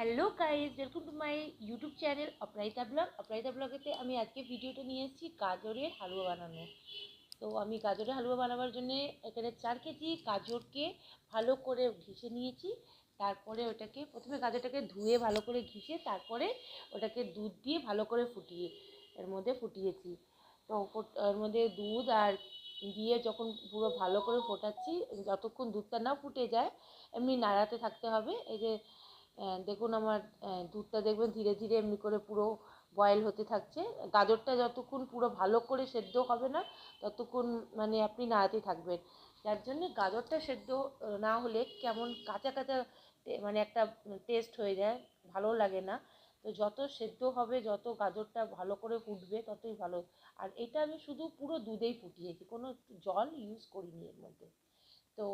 Hello guys, welcome to my YouTube channel Aparajita blog. Aparajita ব্লগেতে আমি আজকে ভিডিওটা নিয়ে এসেছি গাজরের হালুয়া বানানো। তো আমি গাজরের হালুয়া বানাবার জন্য এখানে 4 কেজি গাজরকে ভালো করে ঘিষে নিয়েছি। তারপরে ওটাকে প্রথমে গাজরটাকে ধুয়ে ভালো করে ঘিষে তারপরে ওটাকে দুধ দিয়ে ভালো করে ফুটিয়েছি। তো এর মধ্যে দুধ আর দিয়ে যখন পুরো ভালো করে ফোটাচ্ছি, যতক্ষণ দুধটা না ফুটে যায় এমনি নাড়াতে থাকতে হবে। এই যে দেখুন আমার দুধটা দেখবেন ধীরে ধীরে এমনি করে পুরো বয়েল হতে থাকছে। গাজরটা যতক্ষণ পুরো ভালো করে সেদ্ধ হবে না ততক্ষণ মানে আপনি নাড়াতে থাকবেন। যার জন্যে গাজরটা সেদ্ধ না হলে কেমন কাঁচা কাঁচা মানে একটা টেস্ট হয়ে যায়, ভালো লাগে না। তো যত সেদ্ধ হবে, যত গাজরটা ভালো করে ফুটবে ততই ভালো। আর এটা আমি শুধু পুরো দুধেই ফুটিয়েছি, কোনো জল ইউজ করিনি এর মধ্যে। তো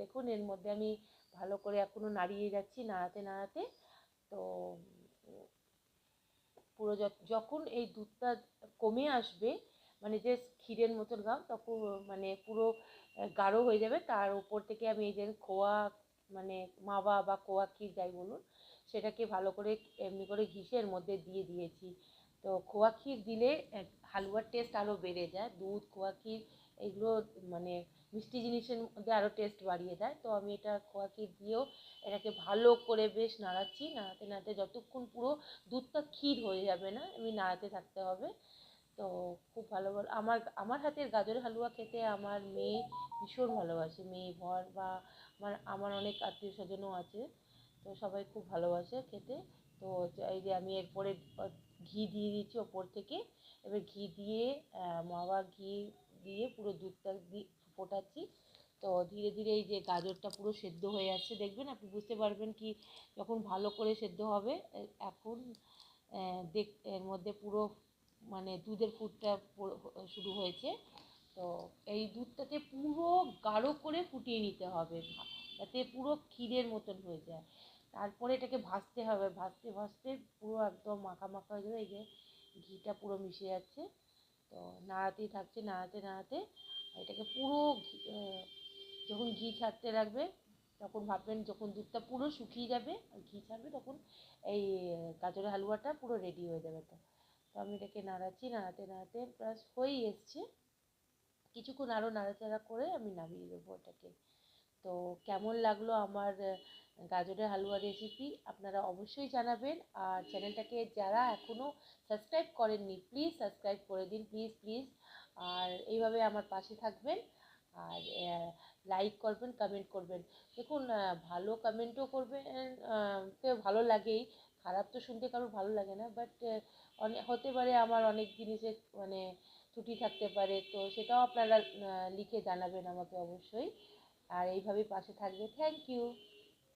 দেখুন এর মধ্যে আমি ভালো করে এখনও নাড়িয়ে যাচ্ছি, নাড়াতে নাড়াতে। তো পুরো যখন এই দুধটা কমে আসবে, মানে যে ক্ষীরের মতন গাঢ়, তখন মানে পুরো গাঢ় হয়ে যাবে, তার উপর থেকে আমি এই যে খোয়া মানে মাওয়া বা খোয়া ক্ষীর যাই বলুন, সেটাকে ভালো করে এমনি করে ঘিষে এর মধ্যে দিয়ে দিয়েছি। তো খোয়া ক্ষীর দিলে হালুয়ার টেস্ট আরও বেড়ে যায়। দুধ, খোয়া ক্ষীর এগুলো মানে মিষ্টি জিনিসের মধ্যে আরও টেস্ট বাড়িয়ে দেয়। তো আমি এটা খোয়া ক্ষীর দিয়েও এটাকে ভালো করে বেশ নাড়াচ্ছি, নাড়াতে নাড়াতে যতক্ষণ পুরো দুধটা ক্ষীর হয়ে যাবে না এমনি নাড়াতে থাকতে হবে। তো খুব ভালো আমার আমার হাতের গাজরের হালুয়া খেতে আমার মেয়ে ভীষণ ভালোবাসে, মেয়ে বর বা আমার অনেক আত্মীয় স্বজনও আছে, তো সবাই খুব ভালোবাসে খেতে। তো এই যে আমি এরপরে ঘি দিয়ে দিচ্ছি ওপর থেকে। এবার ঘি দিয়ে মাওয়া ঘি দিয়ে পুরো দুধটা দিয়ে ফোটাচ্ছি। তো ধীরে ধীরে এই যে গাজরটা পুরো সেদ্ধ হয়ে যাচ্ছে, দেখবেন আপনি বুঝতে পারবেন কি যখন ভালো করে সেদ্ধ হবে। এখন এর মধ্যে পুরো মানে দুধের ফুটটা শুরু হয়েছে। তো এই দুধটাকে পুরো গাঢ় করে ফুটিয়ে নিতে হবে, যাতে পুরো ক্ষীরের মতন হয়ে যায়। তারপরে এটাকে ভাজতে হবে, ভাজতে ভাজতে পুরো একদম মাখা মাখা হয়ে যাবে। এই যে ঘিটা পুরো মিশে যাচ্ছে। তো নাড়াতেই থাকছে, নাড়াতে নাড়াতে এটাকে পুরো যখন ঘি ছাড়তে লাগবে তখন ভাববেন, যখন দুধটা পুরো শুকিয়ে যাবে আর ঘি ছাড়বে তখন এই গাজরের হালুয়াটা পুরো রেডি হয়ে যাবে। তো তো আমি এটাকে নাড়াচ্ছি, নাড়াতে নাড়াতে প্লাস হয়েই এসছে। কিছুক্ষণ আরও নাড়াচাড়া করে আমি নামিয়ে দেবো ওটাকে। তো কেমন লাগলো আমার গাজরের হালুয়া রেসিপি আপনারা অবশ্যই জানাবেন। আর চ্যানেলটাকে যারা এখনও সাবস্ক্রাইব করেননি প্লিজ সাবস্ক্রাইব করে দিন, প্লিজ প্লিজ। আর এইভাবে আমার পাশে থাকবেন। আর লাইক করবেন, কমেন্ট করবেন। দেখুন ভালো কমেন্টও করবেন, তো ভালো লাগেই। খারাপ তো শুনতে কারোর ভালো লাগে না, বাট হতে পারে আমার অনেক জিনিসে মানে ত্রুটি থাকতে পারে, তো সেটাও আপনারা লিখে জানাবেন আমাকে অবশ্যই। আর এইভাবেই পাশে থাকবে। Thank you.